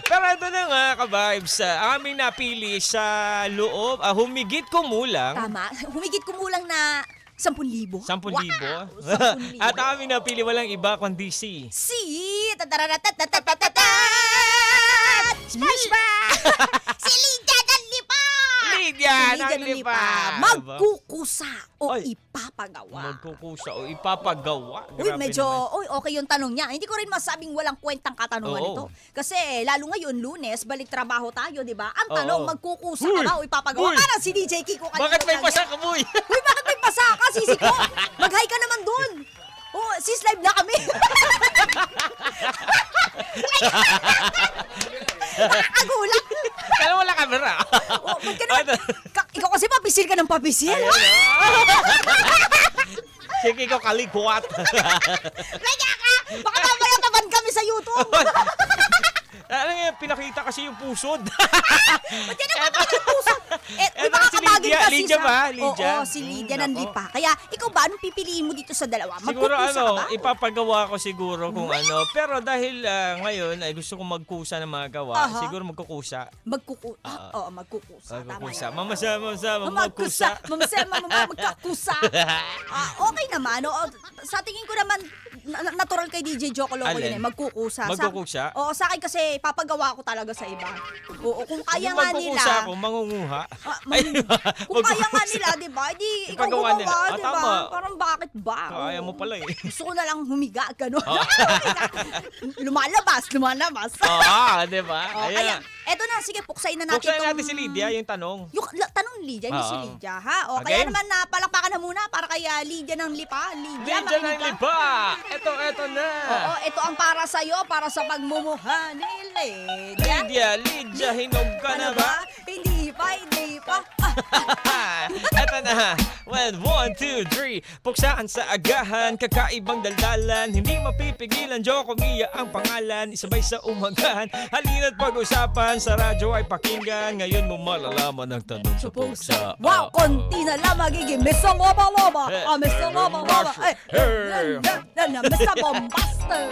Pero ito na nga, ka-vibes, ang aming napili sa loob, humigit kumulang, Tama. Humigit kumulang na 10,000. 10,000. Wow, 10,000. At ang aming napili walang iba kundi si... Si tataratatatatatat Smash Si Lydia ng Lipa! Lydia Si ng Lipa! Magkukusa o Ay. ipapagawa. Magkukusa o ipapagawa. Uy, Grabe medyo, naman. okay yung tanong niya. Hindi ko rin masabing walang kwentang katanungan Oo. ito. Kasi, lalo ngayon, Lunes, balik trabaho tayo, di ba? Ang Oo. tanong, magkukusa Uy! ka ba o ipapagawa? Uy! Parang si DJ Kiko kanina. Bakit may lang pasa yan. ka, boy? Uy, bakit may pasa ka, sisi ko? Mag-hi ka naman dun. Oh, sis, live na kami. Nakakagulat. Kaya wala camera. Oh, ba't ka naman? Ikaw kasi papisil ka ng papisil. Ayan, sige ko kalikuat. Kaya ka! Baka mamaya taban kami sa YouTube. Ano nga, pinakita kasi yung pusod. Ba't yan ang mga puso? Eto Baka si kabagin Lydia. ka, sis, Lydia ha? ba? Lydia? Oo, si Lydia ng Nako. Lipa. Kaya, ikaw ba, anong pipiliin mo dito sa dalawa? Siguro Magkukusa ka ba? ipapagawa ko siguro kung ano. Pero dahil ngayon ay gusto kong magkusa ng mga gawa, Aha. siguro magkukusa. Oo, magkukusa. Tama Magkukusa. yan. Mamasa, Magkusa. magkusa. Magkakusa. Okay naman. Sa tingin ko naman, natural kay DJ Joko Loco Alin? yun eh. Magkukusa. Magkukusa? Oo, sa akin kasi papagawa ko talaga sa iba. Oo, kung kaya Yung nga magkukusa nila. ako, mangunguha. Kung kaya nga nila, di ba? Di ikaw Ipagawa nila. gumawa, Ah, di ba? tama. Parang bakit ba? Kaya Oo. mo pala eh. Gusto ko na lang humiga, gano'n. Lumalabas. Di ba? Oh, kaya, eto na, sige, puksain na natin. Buksan tong- natin si Lydia, yung tanong. Yung tanong ni Lydia, hindi si Oo. Lydia, ha? O, Okay. kaya naman palakpakan na muna para kay Lydia ng Lipa. Lydia, Lydia ng makinig ka. Lipa! Eto na. Oo, ito ang para sa'yo, para sa pagmumuha ni Lydia. Lydia, hinog ka na ba? Hindi pa. Eto na. Well, 1, 2, 3. Puksaan sa agahan, kakaibang daldalan. Hindi mapipigilan, Joko Mia ang pangalan. Isabay sa umagahan, halina't pag-usapan. Sa radyo ay pakinggan. Ngayon mo malalaman ang tanong sa puksa. Wow, konti na lang magiging Mr. Loba. Mr. Loba. Mr. Bombaster.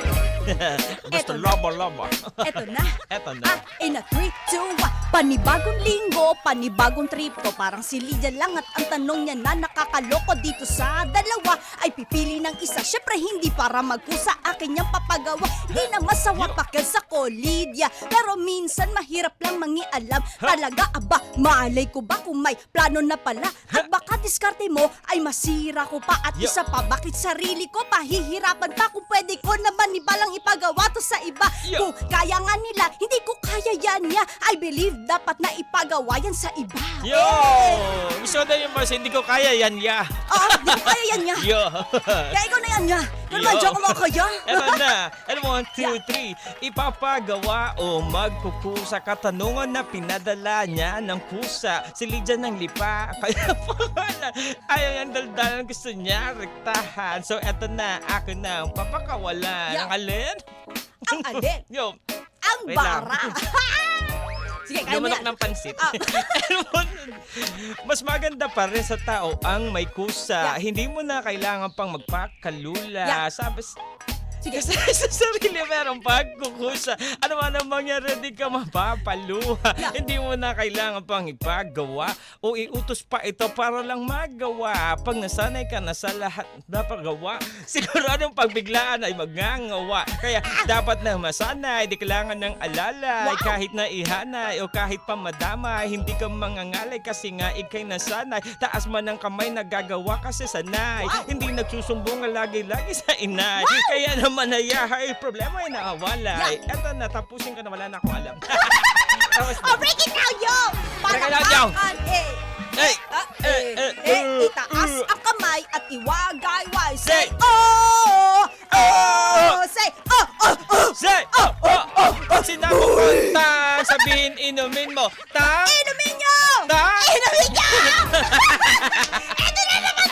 Basta Eto na. laba-laba. Eto na. Eto na. In a 3, 2, 1. Panibagong linggo, panibagong trip ko. Parang si Lydia lang at ang tanong niya na nakakaloko dito sa dalawa ay pipili ng isa. Syempre hindi para magkusa, akin niyang papagawa. Di na masawa pakil sa ko, Lydia. Pero minsan mahirap lang mangialam. Talaga aba, malay ko ba kung may plano na pala? At baka diskarte mo ay masira ko pa. At Yo. isa pa, bakit sarili ko pahihirapan pa kung pwede ko naman ibalang ipagawa to sa iba? Yo. Kung kaya nga nila, hindi ko kaya yan niya. I believe dapat na ipagawa yan sa iba. Yo! Gusto ko na yung verse, hindi ko kaya yan, ya. Hindi ko kaya yan niya. Yo! Kaya ikaw na yan niya. Kung naman, Yo. Joko Loco yan. Eto na. And 1, 2, 3. Ipapagawa o magkukusa. Katanungan na pinadala niya ng kusa. Si Lydia ng Lipa. Kaya pangalan. Ayaw yung daldalan. Gusto niya rektahan. So eto na. Akin na ang papakawalan. Yeah. Ang alin? Ang alin? Yo. Ang Wait lang. bara. Sige, kaya mo Lumanok yan. ng pansit. Ah. Mas maganda pa rin sa tao ang may kusa. Yeah. Hindi mo na kailangan pang magpakalula. Yeah. Sabi, Sige. kasi sa sarili merong pagkukusa. Ano man ang mangyari, di ka mapapaluha. Yeah. Hindi mo na kailangan pang ipagawa o iutos pa ito para lang magawa. Pag nasanay ka na sa lahat na paggawa, siguradong pagbiglaan ay magngangawa. Kaya dapat na masanay, di kailangan ng alalay. Wow. Kahit na ihanay o kahit pa madamay, hindi ka mangangalay kasi nga ikay nasanay. Taas man ang kamay, nagagawa kasi sanay. Wow. Hindi nagsusumbong lagi-lagi sa inay. Kaya naman nayahay, problema ay nawawalay. Eto na, tapusin ka na, wala na akong alam. Tapos, Break it down, yo! Break it down, yo! Hey! Itaas ang kamay at iwagayway. Say, Say, oh! say, Pag sinabong kanta, sabihin inumin mo. Inumin nyo! Ta- Inumin nyo! Ito na naman!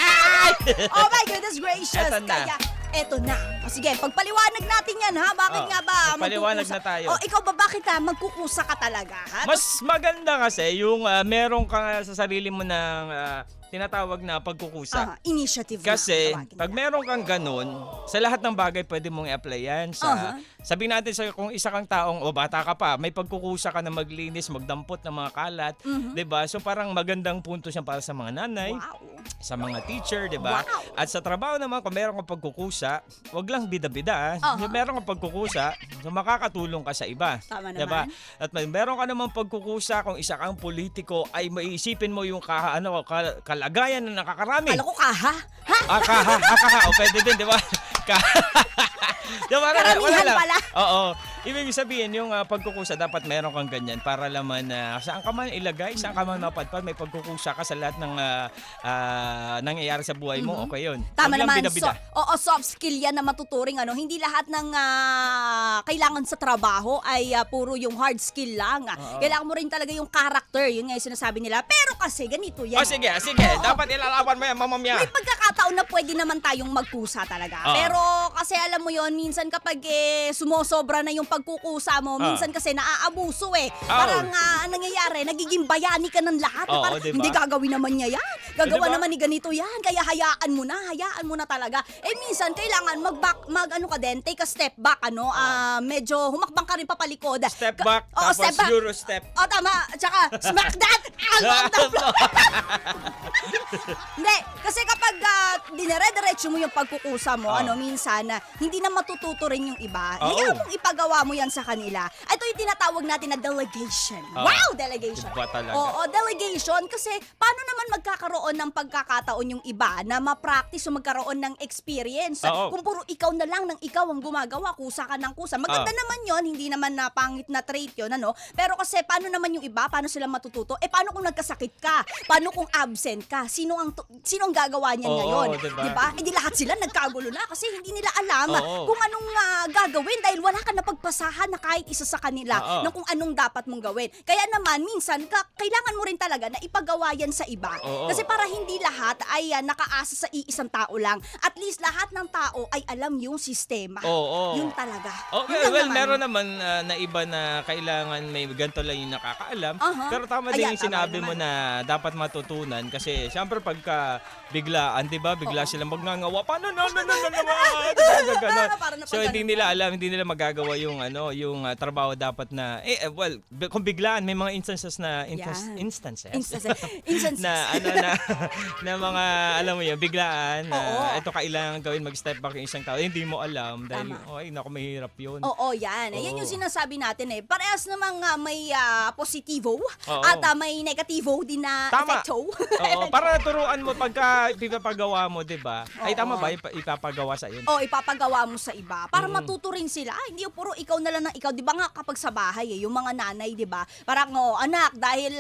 Oh my goodness gracious! Eto na. Kaya, eto na. O sige, pagpaliwanag natin yan ha. Bakit Oh, nga ba magpaliwanag magkukusa? na tayo. O ikaw ba, bakit magkukusa ka talaga? Ha? Mas maganda kasi yung meron ka sa sarili mo ng tinatawag na pagkukusa. Initiative Kasi na, tawagin pag nila. meron kang ganun, sa lahat ng bagay pwede mong i-apply yan. Sabihin natin sa kung isa kang taong bata ka pa, may pagkukusa ka na maglinis, magdampot ng mga kalat, 'di ba? So parang magandang punto siya para sa mga nanay, Wow. sa mga teacher, 'di ba? Wow. At sa trabaho naman kung meron kang pagkukusa, wag lang bida-bida. Yung meron kang pagkukusa, so makakatulong ka sa iba. Tama 'Di ba? naman. At may meron ka namang pagkukusa kung isa kang politiko ay maiisipin mo yung kalagayan ng nakakarami. Kala ko kaha. Ha? Kaha. O pwede din, di ba? Diba, Karamihan pala. Oo. Ibig sabihin, yung pagkukusa, dapat meron kang ganyan para laman na saan ka man ilagay, saan ka man mapadpad, may pagkukusa ka sa lahat ng nangyayari sa buhay mo, okay yun. Tama Wag lang naman. bida-bida. Soft skill yan na matuturing. Hindi lahat ng kailangan sa trabaho ay puro yung hard skill lang. Kailangan mo rin talaga yung character. Yun nga yung sinasabi nila. Pero kasi ganito yan. Sige. Oo. Dapat ilalaban mo yan, mamamya. May pagkakataon na pwede naman tayong magkusa talaga. Oo. Pero kasi alam mo yon, minsan kapag sumosobra na yung pagkukusa mo, minsan kasi naaabuso eh. Parang nangyayari, nagiging bayani ka ng lahat. Oo, Parang diba? hindi gagawin naman niya yan. Gagawa Diba? naman ni ganito yan. Kaya hayaan mo na talaga. Minsan kailangan take a step back, medyo humakbang ka rin papalikod. Step back, tapos step back. Euro step. Tama. Tsaka, smack that! On the floor! Hindi, kasi kapag dinere-diretso mo yung pagkukusa mo, minsan, hindi na matututo rin yung iba. Hayaan mong ipagawa mo yan sa kanila. Ito yung tinatawag natin na delegation. Wow, delegation. Iba talaga. Oo, delegation. Kasi paano naman magkakaroon ng pagkakataon yung iba na ma-practice o magkaroon ng experience? Oo. Kung puro ikaw na lang ng ikaw ang gumagawa, kusa ka ng kusa. Maganda naman yon, hindi naman na pangit na trait yun, Pero kasi paano naman yung iba? Paano sila matututo? Paano kung nagkasakit ka? Paano kung absent ka? Sino ang gagawa niyan ngayon? Diba? Di lahat sila nagkagulo na kasi hindi nila alam Oo. kung anong gagawin dahil wala ka na pagpasahan na kahit isa sa kanila ng kung anong dapat mong gawin. Kaya naman, minsan, kailangan mo rin talaga na ipagawa yan sa iba. Oo. Kasi para hindi lahat ay nakaasa sa iisang tao lang. At least lahat ng tao ay alam yung sistema. Oo. Yun talaga. Okay, Yun lang well, naman. meron naman na iba na kailangan may ganito lang yung nakakaalam. Pero tama din Ayan, yung sinabi tama mo naman. na dapat matutunan kasi syempre pagka biglaan, 'di ba? Bigla silang magngangawa. Paano naman? Para na So hindi nila alam, hindi nila magagawa yung yung trabaho dapat na kung biglaan may mga instances Instances. na na mga alam mo yun, biglaan na ito kailangan gawin, mag-step back yung isang tao. Hindi mo alam dahil naku mahirap yun. Oo, yan. Yan yung sinasabi natin eh. Parehas namang may positibo at may negatibo din na Tama. epekto. Oo, para naturuan mo pagka ipapagawa mo, 'di ba? Ay tama ba ipapagawa sa iyo? Ipapagawa mo sa iba para matuto rin sila. Hindi yung puro ikaw na lang ng ikaw. Di ba nga kapag sa bahay yung mga nanay, di ba? Parang, anak, dahil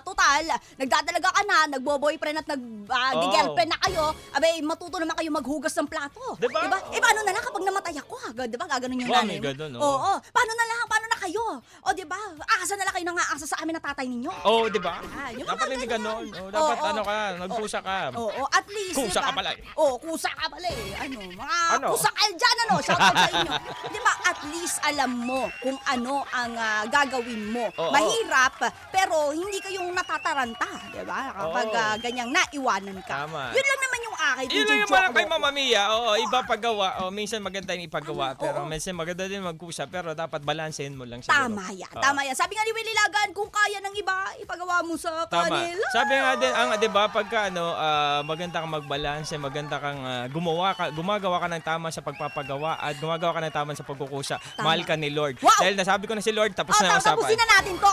total, nagdadalaga ka na, nagbo-boyfriend at nag-girlfriend na kayo, matuto naman kayo maghugas ng plato. Di ba? Paano na lang kapag namatay ako? Di ba? Gaganon yung nanay mo. Ganun, Oo. Paano na kayo? Di ba? Aasa na lang kayo nang aasa sa amin na tatay ninyo. Oo, 'di ba? Yung Dapat mga hindi ganon. ganoon. Dapat nagpusa ka. Oo, at least, Kusa diba? ka pala eh. Kusa ka pala eh. Mga Ano? kusak el dyan, shout out sa inyo. Di ba, at least alam mo kung ano ang gagawin mo. Oo. Mahirap, pero hindi kayong natataranta, di ba? Kapag ganyang naiwanan ka. Tama. Yun lang naman yung akin. Yun lang yung parang kay Mama Mia. Oo, iba paggawa. Minsan maganda yung ipagawa. Pero oo. minsan maganda din magkusa. Pero dapat balansehin mo lang siguro. Tama yan. Sabi nga ni Willie Lagan, kung kaya ng iba, ipagawa mo sa Tama. kanila. Sabi nga din, 'di ba, pagka maganda kang magbalanse, maganda kang gumagawa ka ng tama sa pagpapagawa at gumagawa ka ng tama sa pagkukusa. Tama. Mahal ka ni Lord. Wow! Dahil nasabi ko na si Lord, tapos na ang usapan. Tapusin na natin to.